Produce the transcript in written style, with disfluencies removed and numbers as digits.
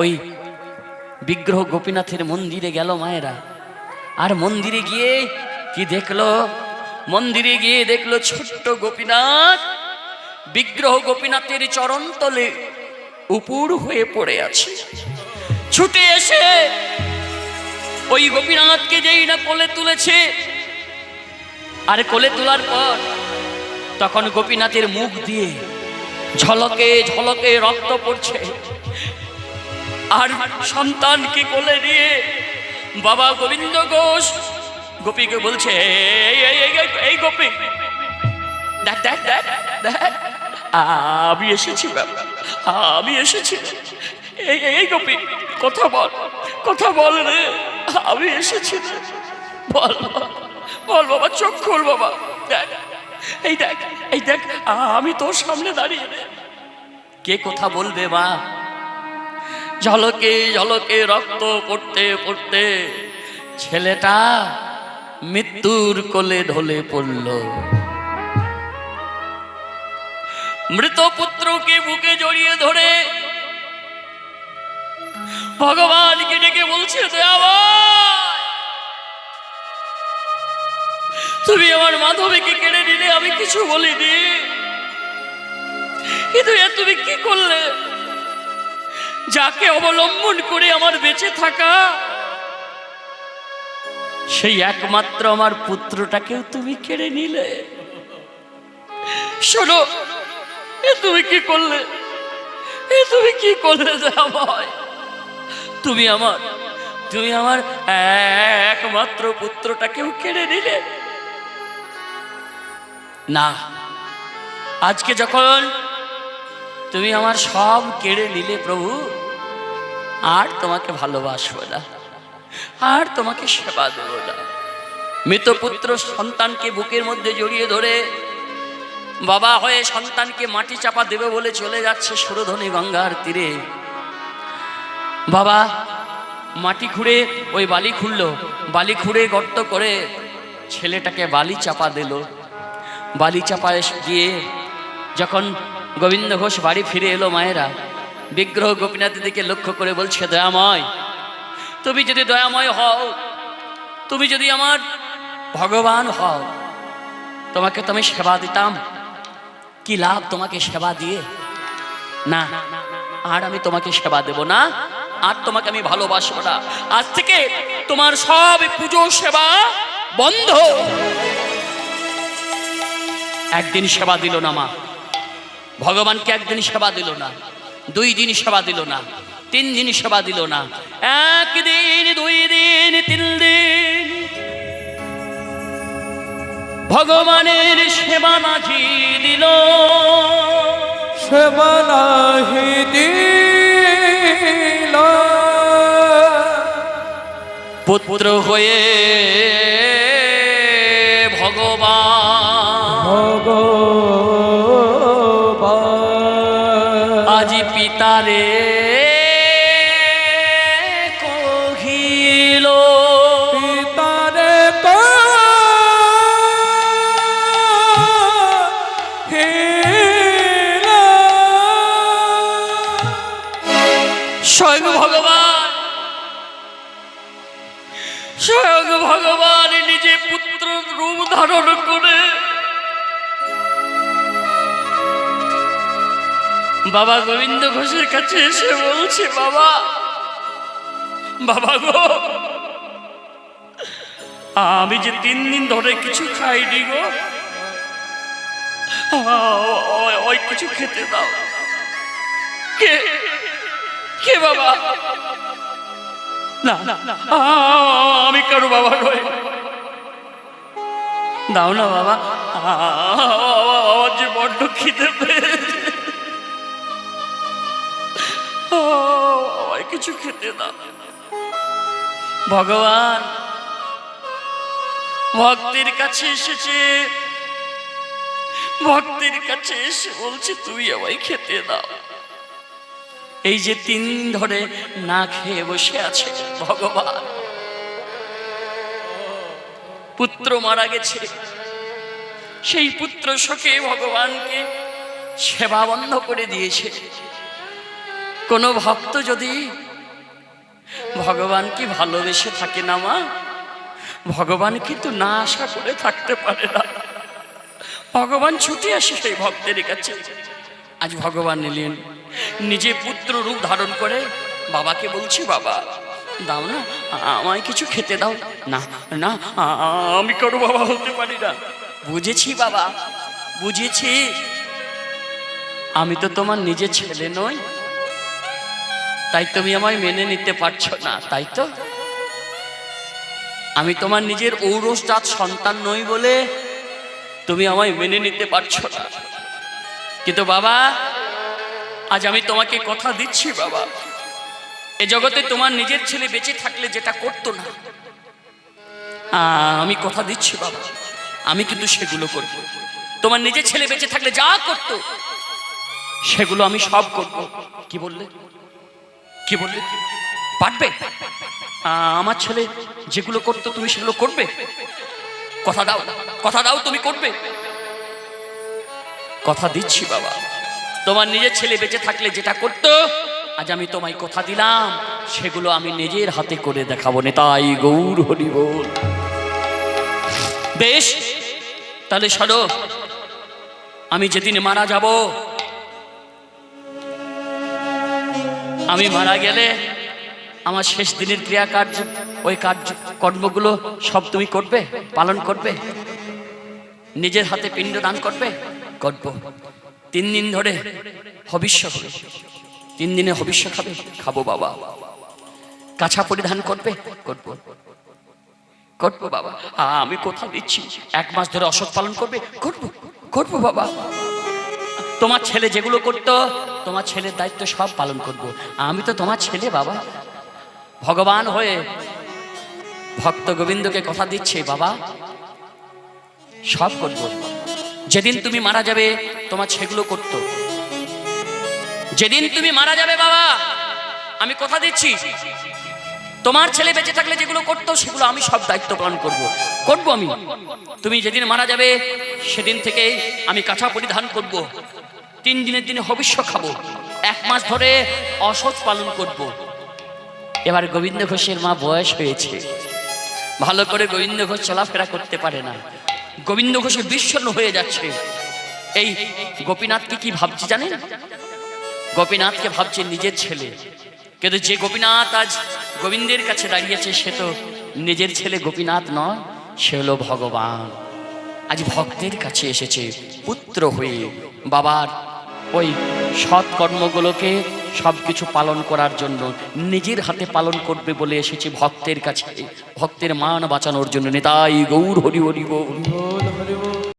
ওই বিগ্রহ গোপীনাথের মন্দিরে গেল মায়েরা। আর মন্দিরে গিয়ে কি দেখলো? মন্দিরে গিয়ে দেখলো ছোট্ট গোপীনাথ বিগ্রহ গোপীনাথের চরণ তলে উপুর হয়ে পড়ে আছে। ছুটে এসে ওই গোপীনাথকে যেই না কোলে তুলেছে, আর কোলে তোলার পর তখন গোপীনাথের মুখ দিয়ে ঝলকে ঝলকে রক্ত পড়ছে। আর সন্তানকে কোলে নিয়ে বাবা গোবিন্দ ঘোষ গোপীকে বলছে, এই গোপী, দেখ দেখ দেখ দেখ, আমি এসেছি বাবা, আমি এসেছি। এই গোপী, কথা বল, কথা বল রে, আমি এসেছি, বল বল বাবা, চোখ খোল বাবা, দেখ, এই দেখ, এই দেখ, আমি তোর সামনে দাঁড়িয়ে। কে কথা বলবে মা? ঝলকে ঝলকে রক্ত পড়তে পড়তে ছেলেটা মৃত্যুর কোলে ঢলে পড়ল। মৃত পুত্রকে বুকে জড়িয়ে ধরে ভগবানকে ডেকে বলছে, তুমি আমার মাধবীকে কেড়ে নিলে, আমি কিছু বলিনি, কিন্তু তুমি কি করলে? যাকে অবলম্বন করে আমার বেঁচে থাকা, সেই একমাত্র আমার পুত্রটাকেও তুমি কেড়ে নিলে। শোনো, তুমি কি করলে? তুমি কি করলে? তুমি আমার একমাত্র পুত্রটাকেও কেড়ে নিলে। না, আজকে যখন তুমি আমার সব কেড়ে নিলে প্রভু, আর তোমাকে ভালোবাসবো না, আর তোমাকে সেবা দেব না। মৃত পুত্র সন্তানকে বুকের মধ্যে জড়িয়ে ধরে বাবা হয়ে সন্তানকে মাটি চাপা দেবে বলে চলে যাচ্ছে সুরধনী গঙ্গার তীরে। বাবা মাটি খুঁড়ে ওই বালি খুঁড়লো, বালি খুঁড়ে গর্ত করে ছেলেটাকে বালি চাপা দিল। বালি চাপা গিয়ে যখন গোবিন্দ ঘোষ বাড়ি ফিরে এলো, মায়েরা বিগ্রহ গোপীনাথের দিকে লক্ষ্য করে বলছে, দয়াময়, তুমি যদি দয়াময় হও, তুমি যদি আমার ভগবান হও, তোমাকে তো আমি সেবা দিতাম। কি লাভ তোমাকে সেবা দিয়ে? না, আর আমি তোমাকে সেবা দেব না, আর তোমাকে আমি ভালোবাসবো না। আজ থেকে তোমার সব পুজো সেবা বন্ধ। একদিন সেবা দিল না মা ভগবানকে, একদিন সেবা দিল না, 2 দিন সেবা দিল না, 3 দিন সেবা দিল না, 1 দিন 2 দিন 3 দিন ভগবানের সেবা নাহি দিল, সেবা নাহি দিল। পুত্র হয়ে ভগবান আজি পিতারে কহিল, পিতারে কহিল। স্বয়ং ভগবান, স্বয়ং ভগবান নিজে পুত্র রূপ ধারণ করে বাবা গোবিন্দ ঘোষের কাছে এসে বলছে, বাবা, বাবা গো, আমি যে 3 দিন ধরে কিছু খাইনি গো, ওই কিছু খেতে দাও। কে কে বাবা? না না, আমি কারো বাবা নই, দাও না বাবা, আমার যে বড্ড খিদে পেয়েছে, কিছু খেতে দাও। ভগবান ভক্তের কাছে এসেছে, ভক্তের কাছে এসে বলছে, তুই আমায় খেতে দাও। এই যে 3 দিন ধরে না খেয়ে বসে আছে ভগবান, পুত্র মারা গেছে, সেই পুত্র শোকে ভগবানকে সেবা বন্ধ করে দিয়েছে। কোনো ভক্ত যদি ভগবানকে ভালোবেসে থাকে না মা, ভগবান কিন্তু না আশা করে থাকতে পারে না। ভগবান ছুটে আসে সেই ভক্তের কাছে। আজ ভগবান এলেন নিজে পুত্র রূপ ধারণ করে, বাবাকে বলছি বাবা দাও না, আমায় কিছু খেতে দাও। না না, আমি কারো বাবা হতে পারি না। বুঝেছি বাবা, বুঝেছি, আমি তো তোমার নিজের ছেলে নই, তাই তুমি আমায় মেনে নিতে পারছো না, তাই তো? আমি তোমার নিজের ঔরসজাত সন্তান নই বলে তুমি আমায় মেনে নিতে পারছো না। কিন্তু বাবা, আজ আমি তোমাকে কথা দিচ্ছি বাবা, এ জগতে তোমার নিজের ছেলে বেঁচে থাকলে যেটা করতো না, আমি কথা দিচ্ছি বাবা, আমি কিন্তু সেগুলো করব। তোমার নিজের ছেলে বেঁচে থাকলে যা করতো সেগুলো আমি সব করব। কি বললে? কি বললে? পারবে? আমার ছেলে যেগুলো করতো তুমি সেগুলো করবে? কথা দাও, কথা দাও তুমি করবে। কথা দিচ্ছি বাবা, তোমার নিজের ছেলে বেঁচে থাকলে যেটা করতো আজ আমি তোমায় কথা দিলাম, সেগুলো আমি নিজের হাতে করে দেখাবো। নেতাই গৌর হরি বল। বেশ, তাহলে শোনো, আমি যেদিন মারা যাব, আমি মারা গেলে আমার শেষ দিনের ক্রিয়া কার্য, ওই কার্য কর্মগুলো সব তুমি করবে, পালন করবে, নিজের হাতে পিণ্ড দান করবে? করব। 3 দিন ধরে হবিষ্য হবে, 3 দিনে হবিষ্য খাবে? খাবো বাবা। কাছা পরিধান করবে? করব, করব বাবা। আমি কথা দিচ্ছি, 1 মাস ধরে অসৎ পালন করবে? করব, করব বাবা। তোমার ছেলে যেগুলো করতো, তোমার ছেলের দায়িত্ব সব পালন করব। আমি তো তোমার ছেলে বাবা, ভগবান হয়ে ভক্ত গোবিন্দকে কথা দিচ্ছে বাবা, সব করব। যেদিন তুমি মারা যাবে তোমার সেগুলো করতো, যেদিন তুমি মারা যাবে বাবা, আমি কথা দিচ্ছি, তোমার ছেলে বেঁচে থাকলে যেগুলো করতো সেগুলো আমি সব দায়িত্ব পালন করব, করব আমি। তুমি যেদিন মারা যাবে সেদিন থেকে আমি কাছা পরিধান করব, 3 দিনের দিনে হবিষ্য খাবো, 1 মাস ধরে অসৎ পালন করব। এবার গোবিন্দ ঘোষের মা বয়স হয়েছে, ভালো করে গোবিন্দ ঘোষ চলাফেরা করতে পারে না, গোবিন্দ ঘোষের বিষণ্ণ হয়ে যাচ্ছে। এই গোপীনাথকে কি ভাবছে জানেন? গোপীনাথকে ভাবছে নিজের ছেলে, কিন্তু যে গোপীনাথ আজ গোবিন্দের কাছে দাঁড়িয়েছে সে তো নিজের ছেলে গোপীনাথ নয়, সে হলো ভগবান। আজ ভক্তের কাছে এসেছে পুত্র হয়ে, বাবার ওই সৎ কর্মগুলোকে সব কিছু পালন করার জন্য, নিজের হাতে পালন করবে বলে এসেছে ভক্তের কাছে, ভক্তের মান বাঁচানোর জন্য। নেতাই গৌর হরি হরি বল।